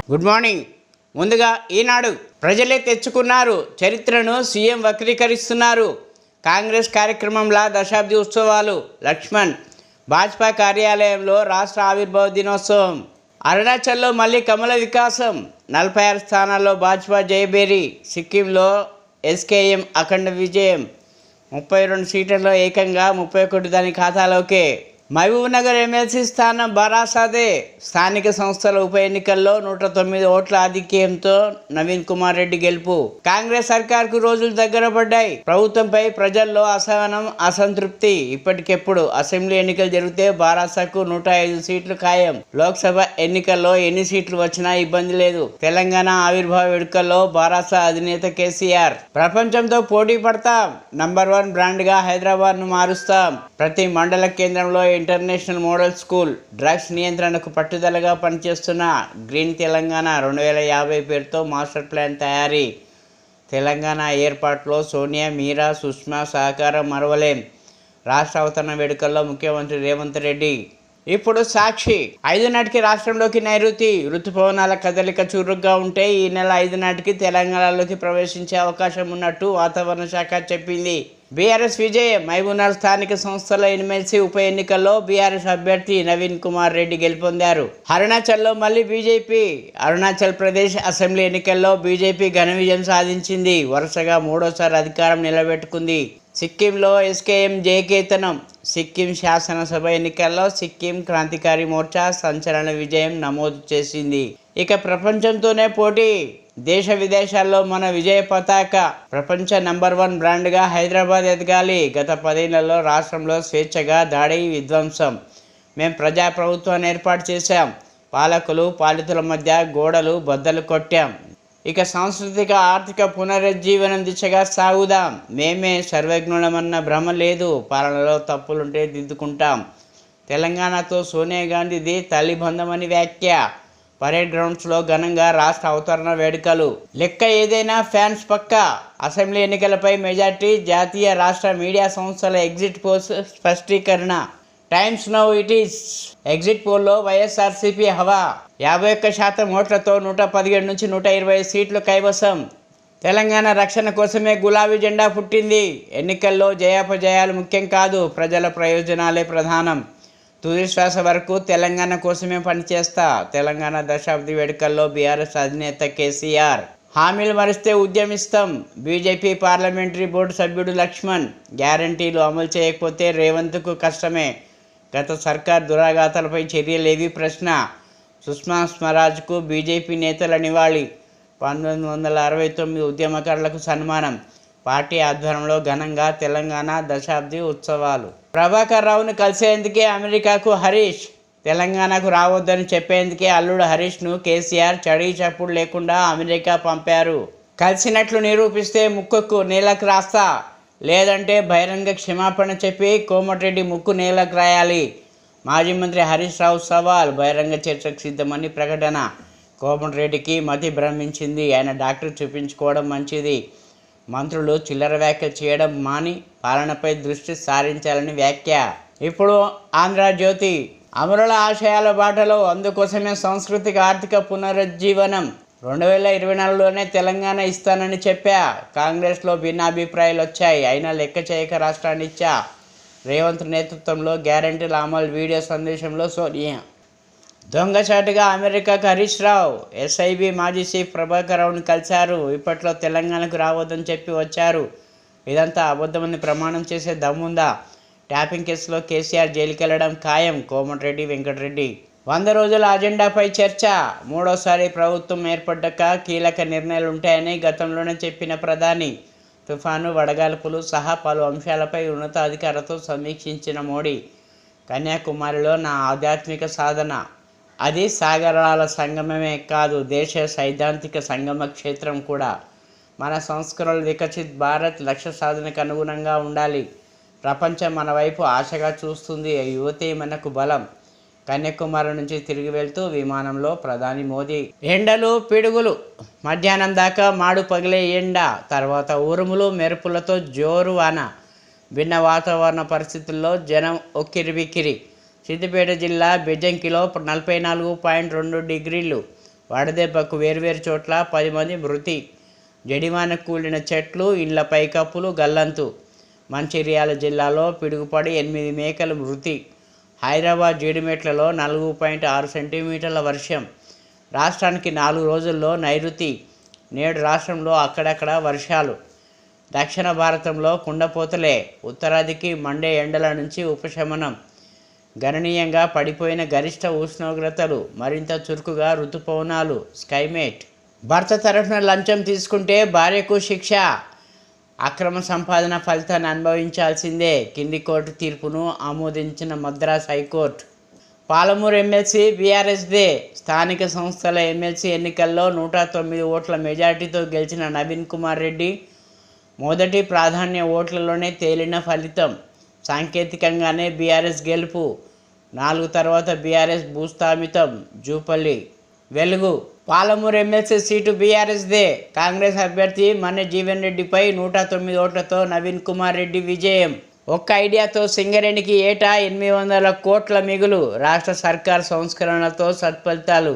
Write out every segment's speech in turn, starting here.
Good morning. ముందుగా ఈనాడు. ప్రజలే తెచ్చుకున్నారు, చరిత్రను సీఎం వక్రీకరిస్తున్నారు. కాంగ్రెస్ కార్యక్రమంలా దశాబ్ది ఉత్సవాలు. లక్ష్మణ్. భాజపా కార్యాలయంలో రాష్ట్ర ఆవిర్భావ దినోత్సవం. అరుణాచల్లో మళ్ళీ కమల వికాసం. 46 స్థానాల్లో భాజపా జయభేరి. సిక్కింలో ఎస్కేఎం అఖండ విజయం. 32 సీట్లలో ఏకంగా 31 దాని ఖాతాలోకే. మహబూబ్నగర్ ఎమ్మెల్సీ స్థానం బారాసాదే. స్థానిక సంస్థల ఉప ఎన్నికల్లో 109 ఓట్ల ఆధిక్యంతో నవీన్ కుమార్ రెడ్డి గెలుపు. కాంగ్రెస్ సర్కార్కు రోజులు దగ్గర పడ్డాయి. ప్రభుత్వంపై ప్రజల్లో అసహనం, అసంతృప్తి. ఇప్పటికెప్పుడు అసెంబ్లీ ఎన్నికలు జరిగితే బారాసాకు 105 సీట్లు ఖాయం. లోక్సభ ఎన్నికల్లో ఎన్ని సీట్లు వచ్చినా ఇబ్బంది లేదు. తెలంగాణ ఆవిర్భావ వేడుకల్లో బారాసా అధినేత కేసీఆర్. ప్రపంచంతో పోటీ పడతాం, నంబర్ 1 బ్రాండ్గా హైదరాబాద్ను మారుస్తాం. ప్రతి మండల కేంద్రంలో ఇంటర్నేషనల్ మోడల్ స్కూల్. డ్రగ్స్ నియంత్రణకు పట్టుదలగా పనిచేస్తున్న గ్రీన్ తెలంగాణ 2050 పేరుతో మాస్టర్ ప్లాన్ తయారీ. తెలంగాణ ఏర్పాటులో సోనియా, మీరా, సుష్మా సహకారం మరవలేం. రాష్ట్ర అవతరణ వేడుకల్లో ముఖ్యమంత్రి రేవంత్ రెడ్డి. ఇప్పుడు సాక్షి. 5 నాటికి రాష్ట్రంలోకి నైరుతి ఋతుపవనాల కదలిక చురుగ్గా ఉంటే ఈ నెల 5 నాటికి తెలంగాణలోకి ప్రవేశించే అవకాశం ఉన్నట్టు వాతావరణ శాఖ చెప్పింది. బీఆర్ఎస్ విజయం. మహబూబ్నగర్ స్థానిక సంస్థల ఎమ్మెల్సీ ఉప ఎన్నికల్లో బీఆర్ఎస్ అభ్యర్థి నవీన్ కుమార్ రెడ్డి గెలుపొందారు. అరుణాచల్లో మళ్ళీ బీజేపీ. అరుణాచల్ ప్రదేశ్ అసెంబ్లీ ఎన్నికల్లో బీజేపీ ఘన విజయం సాధించింది. వరుసగా 3వసారి అధికారం నిలబెట్టుకుంది. సిక్కింలో ఎస్కేఎం జయకేతనం. సిక్కిం శాసనసభ ఎన్నికల్లో సిక్కిం క్రాంతికారి మోర్చా సంచలన విజయం నమోదు చేసింది. ఇక ప్రపంచంతోనే పోటీ. దేశ విదేశాల్లో మన విజయ పతాక. ప్రపంచ నంబర్ 1 బ్రాండ్గా హైదరాబాద్ ఎదగాలి. గత 10 ఏళ్లలో రాష్ట్రంలో స్వేచ్ఛగా దాడి, విధ్వంసం. మేం ప్రజాప్రభుత్వాన్ని ఏర్పాటు చేశాం. పాలకులు, పాలితుల మధ్య గోడలు బద్దలు కొట్టాం. ఇక సాంస్కృతిక ఆర్థిక పునరుజ్జీవనం దిశగా సాగుదాం. మేమే సర్వజ్ఞులమన్న భ్రమ లేదు. పాలనలో తప్పులుంటే దిద్దుకుంటాం. తెలంగాణతో సోనియా గాంధీది తల్లి బంధమని వ్యాఖ్య. పరేడ్ గ్రౌండ్స్లో ఘనంగా రాష్ట్ర అవతరణ వేడుకలు. లెక్క ఏదైనా ఫ్యాన్స్ పక్కా. అసెంబ్లీ ఎన్నికలపై మెజార్టీ. జాతీయ రాష్ట్ర మీడియా సంస్థల ఎగ్జిట్ పోల్స్ స్పష్టీకరణ. Times Now it is. Exit పోల్లో వైఎస్ఆర్సీపీ హవా. 51% ఓట్లతో 117 నుంచి 120 సీట్లు కైవసం. తెలంగాణ రక్షణ కోసమే గులాబీ జెండా పుట్టింది. ఎన్నికల్లో జయాపజయాలు ముఖ్యం కాదు, ప్రజల ప్రయోజనాలే ప్రధానం. తుది శ్వాస వరకు తెలంగాణ కోసమే పనిచేస్తా. తెలంగాణ దశాబ్ది వేడుకల్లో బీఆర్ఎస్ అధినేత కేసీఆర్. హామీలు మరిస్తే ఉద్యమిస్తాం. బీజేపీ పార్లమెంటరీ బోర్డు సభ్యుడు లక్ష్మణ్. గ్యారంటీలు అమలు చేయకపోతే రేవంత్కు కష్టమే. గత సర్కార్ దురాఘాతాలపై చర్యలేవి ప్రశ్న. సుష్మా స్వరాజ్కు బీజేపీ నేతల నివాళి. 1969 ఉద్యమకారులకు సన్మానం. పార్టీ ఆధ్వర్యంలో ఘనంగా తెలంగాణ దశాబ్ది ఉత్సవాలు. ప్రభాకర్ రావును కలిసేందుకే అమెరికాకు హరీష్. తెలంగాణకు రావద్దని చెప్పేందుకే అల్లుడు హరీష్ను కేసీఆర్ చడీ చప్పుడు లేకుండా అమెరికా పంపారు. కలిసినట్లు నిరూపిస్తే ముక్కుకు నేలకు రాస్తా, లేదంటే బహిరంగ క్షమాపణ చెప్పి కోమటిరెడ్డి ముక్కు నేలకు రాయాలి. మాజీ మంత్రి హరీష్ రావు సవాల్. బహిరంగ చర్చకు సిద్ధమని ప్రకటన. కోమటిరెడ్డికి మతి భ్రమించింది. ఆయన డాక్టర్ చూపించుకోవడం మంచిది. మంత్రులు చిల్లర వ్యాఖ్య చేయడం మాని పాలనపై దృష్టి సారించాలని వ్యాఖ్య. ఇప్పుడు ఆంధ్రజ్యోతి. అమరుల ఆశయాల బాటలో, అందుకోసమే సాంస్కృతిక ఆర్థిక పునరుజ్జీవనం. 2024లోనే తెలంగాణ ఇస్తానని చెప్పా. కాంగ్రెస్లో భిన్నాభిప్రాయాలు వచ్చాయి. అయినా లెక్క చేయక రాష్ట్రాన్ని ఇచ్చా. రేవంత్ నేతృత్వంలో గ్యారంటీల అమలు. వీడియో సందేశంలో సోనియా. దొంగచాటుగా అమెరికాకు హరీష్ రావు. ఎస్ఐబి మాజీ చీఫ్ ప్రభాకర్ రావును కలిశారు. ఇప్పట్లో తెలంగాణకు రావద్దని చెప్పి వచ్చారు. ఇదంతా అబద్ధమని ప్రమాణం చేసే దమ్ముందా? ట్యాపింగ్ కేసులో కేసీఆర్ జైలుకెళ్లడం ఖాయం. కోమటిరెడ్డి వెంకటరెడ్డి. 100 రోజుల అజెండాపై చర్చ. 3వసారి ప్రభుత్వం ఏర్పడ్డాక కీలక నిర్ణయాలు ఉంటాయని గతంలోనే చెప్పిన ప్రధాని. తుఫాను, వడగాల్పులు సహా పలు అంశాలపై ఉన్నతాధికారులతో సమీక్షించిన మోడీ. కన్యాకుమారిలో నా ఆధ్యాత్మిక సాధన. అది సాగరాల సంగమమే కాదు, దేశ సైద్ధాంతిక సంగమ క్షేత్రం కూడా. మన సంస్కరణలు వికసిత్ భారత్ లక్ష్య సాధనకు అనుగుణంగా ఉండాలి. ప్రపంచం మన వైపు ఆశగా చూస్తుంది. యువతే మనకు బలం. కన్యాకుమారి నుంచి తిరిగి వెళ్తూ విమానంలో ప్రధాని మోదీ. ఎండలు, పిడుగులు. మధ్యాహ్నం దాకా మాడు పగిలే ఎండ. తర్వాత ఉరుములు, మెరుపులతో జోరు వాన. భిన్న వాతావరణ పరిస్థితుల్లో జనం ఒక్కిరిబిక్కిరి. సిద్దిపేట జిల్లా బెజ్జంకిలో 44.2 డిగ్రీలు, వడదెబ్బకు వేర్వేరు చోట్ల 10 మంది మృతి. జడివాన కూలిన చెట్లు, ఇండ్ల పైకప్పులు గల్లంతు. మంచిర్యాల జిల్లాలో పిడుగుపడి 8 మేకలు మృతి. హైదరాబాద్ జీడిమెట్లలో 4.6 సెంటీమీటర్ల వర్షం. రాష్ట్రానికి 4 రోజుల్లో నైరుతి. నేడు రాష్ట్రంలో అక్కడక్కడ వర్షాలు. దక్షిణ భారతంలో కుండపోతలే. ఉత్తరాదికి మండే ఎండల నుంచి ఉపశమనం. గణనీయంగా పడిపోయిన గరిష్ట ఉష్ణోగ్రతలు. మరింత చురుకుగా ఋతుపవనాలు. స్కైమేట్. భర్త తరఫున లంచం తీసుకుంటే భార్యకు శిక్ష. అక్రమ సంపాదన ఫలితాన్ని అనుభవించాల్సిందే. కింది కోర్టు తీర్పును ఆమోదించిన మద్రాస్ హైకోర్టు. పాలమూరు ఎమ్మెల్సీ బీఆర్ఎస్దే. స్థానిక సంస్థల ఎమ్మెల్సీ ఎన్నికల్లో 109 ఓట్ల మెజార్టీతో గెలిచిన నవీన్ కుమార్ రెడ్డి మొదటి ప్రాధాన్య ఓట్లలోనే తేలిన ఫలితం. సాంకేతికంగానే బీఆర్ఎస్ గెలుపు. 4 తర్వాత బీఆర్ఎస్ భూస్థాపితం. జూపల్లి. వెలుగు. పాలమూరు ఎమ్మెల్సీ సీటు బీఆర్ఎస్దే. కాంగ్రెస్ అభ్యర్థి మన్నె జీవన్ రెడ్డిపై 109 ఓట్లతో నవీన్ కుమార్ రెడ్డి విజయం. ఒక్క ఐడియాతో సింగరేణికి ఏటా 800 కోట్ల మిగులు. రాష్ట్ర సర్కార్ సంస్కరణలతో సత్ఫలితాలు.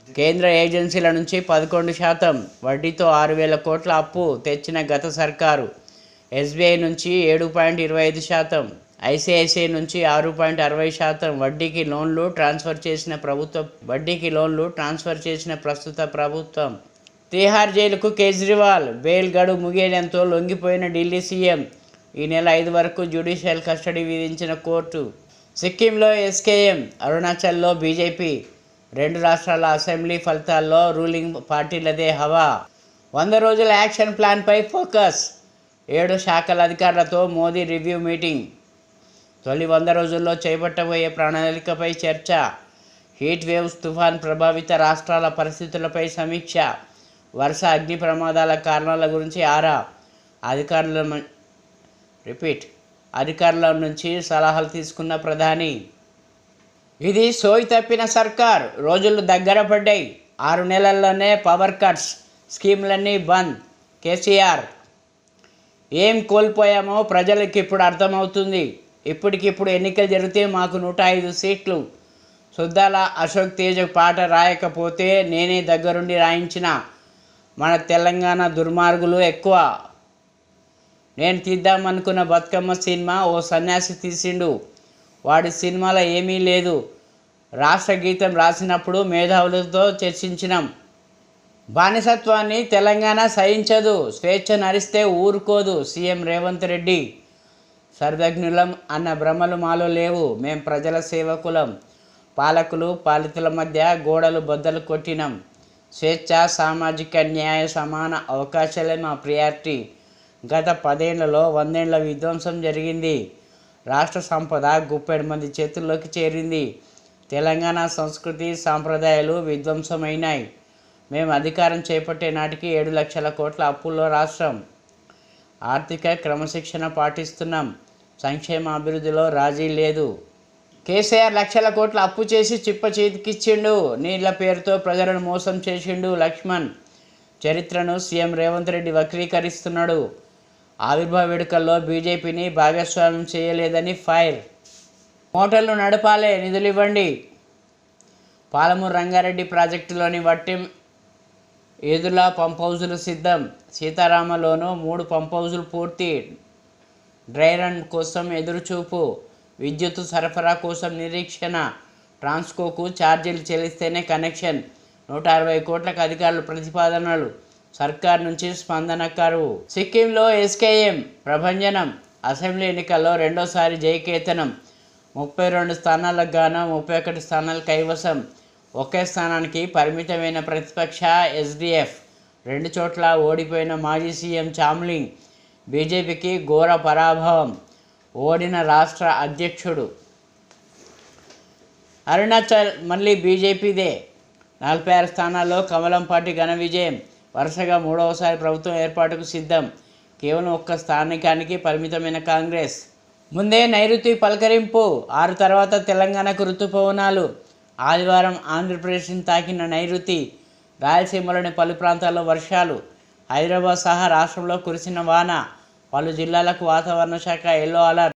కేంద్ర ఏజెన్సీల నుంచి 11% వడ్డీతో 6,000 కోట్ల అప్పు తెచ్చిన గత సర్కారు. ఎస్బీఐ నుంచి 7.25%, ఐసిఐసిఐ నుంచి 6.60% వడ్డీకి లోన్లు ట్రాన్స్ఫర్ చేసిన ప్రస్తుత ప్రభుత్వం. తిహార్ జైలుకు కేజ్రీవాల్. బెయిల్ గడువు ముగియడంతో లొంగిపోయిన ఢిల్లీ సీఎం. ఈ నెల 5 వరకు జ్యుడిషియల్ కస్టడీ విధించిన కోర్టు. సిక్కింలో ఎస్కేఎం, అరుణాచల్లో బీజేపీ. 2 రాష్ట్రాల అసెంబ్లీ ఫలితాల్లో రూలింగ్ పార్టీలదే హవా. 100 రోజుల యాక్షన్ ప్లాన్పై ఫోకస్. 7 శాఖల అధికారులతో మోదీ రివ్యూ మీటింగ్. తొలి 100 రోజుల్లో చేపట్టబోయే ప్రణాళికపై చర్చ. హీట్ వేవ్స్, తుఫాన్ ప్రభావిత రాష్ట్రాల పరిస్థితులపై సమీక్ష. వరుస అగ్ని ప్రమాదాల కారణాల గురించి ఆరా. అధికారుల నుంచి సలహాలు తీసుకున్న ప్రధాని. ఇది సోయి తప్పిన సర్కార్. రోజులు దగ్గర పడ్డాయి. 6 నెలల్లోనే పవర్ కట్స్, స్కీమ్లన్నీ బంద్. కేసీఆర్. ఏం కోల్పోయామో ప్రజలకు ఇప్పుడు అర్థమవుతుంది. ఇప్పటికిప్పుడు ఎన్నికలు జరిగితే మాకు 105 సీట్లు. సుద్దాల అశోక్ తేజ్ పాట రాయకపోతే నేనే దగ్గరుండి రాయించిన. మన తెలంగాణ దుర్మార్గులు ఎక్కువ. నేను తీద్దామనుకున్న బతుకమ్మ సినిమా ఓ సన్యాసి తీసిండు. వాడి సినిమాలో ఏమీ లేదు. రాష్ట్ర గీతం రాసినప్పుడు మేధావులతో చర్చించినాం. బానిసత్వాన్ని తెలంగాణ సహించదు. స్వేచ్ఛను అరిస్తే ఊరుకోదు. సీఎం రేవంత్ రెడ్డి. సర్వజ్ఞులం అన్న భ్రమలు మాలో లేవు. మేం ప్రజల సేవకులం. పాలకులు పాలితుల మధ్య గోడలు బద్దలు కొట్టినాం. స్వేచ్ఛ, సామాజిక న్యాయ, సమాన అవకాశాలే మా ప్రియారిటీ. గత 10 ఏళ్లలో 100 ఏళ్ల విధ్వంసం జరిగింది. రాష్ట్ర సంపద గుప్పెడు మంది చేతుల్లోకి చేరింది. తెలంగాణ సంస్కృతి, సాంప్రదాయాలు విధ్వంసమైనాయి. మేము అధికారం చేపట్టే నాటికి 7 లక్షల కోట్ల అప్పుల్లో రాష్ట్రం. ఆర్థిక క్రమశిక్షణ పాటిస్తున్నాం. సంక్షేమ అభివృద్ధిలో రాజీ లేదు. కేసీఆర్ లక్షల కోట్ల అప్పు చేసి చిప్ప చేతికిచ్చిండు. నీళ్ల పేరుతో ప్రజలను మోసం చేసిండు. లక్ష్మణ్. చరిత్రను సీఎం రేవంత్ రెడ్డి వక్రీకరిస్తున్నాడు. ఆవిర్భావ వేడుకల్లో బీజేపీని భాగస్వామ్యం చేయలేదని ఫైర్. మోటార్లు నడపాలే, నిధులు ఇవ్వండి. పాలమూరు రంగారెడ్డి ప్రాజెక్టులోని వట్టి ఏదుల పంప్ హౌజులు సిద్ధం. సీతారామలోనూ 3 పంప్ హౌజులు పూర్తి. డ్రై రన్ కోసం ఎదురుచూపు. విద్యుత్ సరఫరా కోసం నిరీక్షణ. ట్రాన్స్కోకు ఛార్జీలు చెల్లిస్తేనే కనెక్షన్. 160 కోట్లకు అధికారులు ప్రతిపాదనలు. సర్కార్ నుంచి స్పందన కరువు. సిక్కింలో ఎస్కేఎం ప్రభంజనం. అసెంబ్లీ ఎన్నికల్లో రెండోసారి జయకేతనం. 32 స్థానాలకు గాను 31 స్థానాలు కైవసం. ఒకే స్థానానికి పరిమితమైన ప్రతిపక్ష ఎస్డీఎఫ్. 2 చోట్ల ఓడిపోయిన మాజీ సీఎం చామ్లింగ్. బీజేపీకి ఘోర పరాభవం. ఓడిన రాష్ట్ర అధ్యక్షుడు. అరుణాచల్ మళ్ళీ బీజేపీదే. 46 స్థానాల్లో కమలం పార్టీ ఘన విజయం. వరుసగా 3వసారి ప్రభుత్వం ఏర్పాటుకు సిద్ధం. కేవలం 1 స్థానికానికి పరిమితమైన కాంగ్రెస్. ముందే నైరుతి పలకరింపు. 6 తర్వాత తెలంగాణకు ఋతుపవనాలు. ఆదివారం ఆంధ్రప్రదేశ్ని తాకిన నైరుతి. రాయలసీమలోని పలు ప్రాంతాల్లో వర్షాలు. హైదరాబాద్ సహా రాష్ట్రంలో కురిసిన వాన. పలు జిల్లాలకు వాతావరణ శాఖ ఎల్లో అలర్ట్.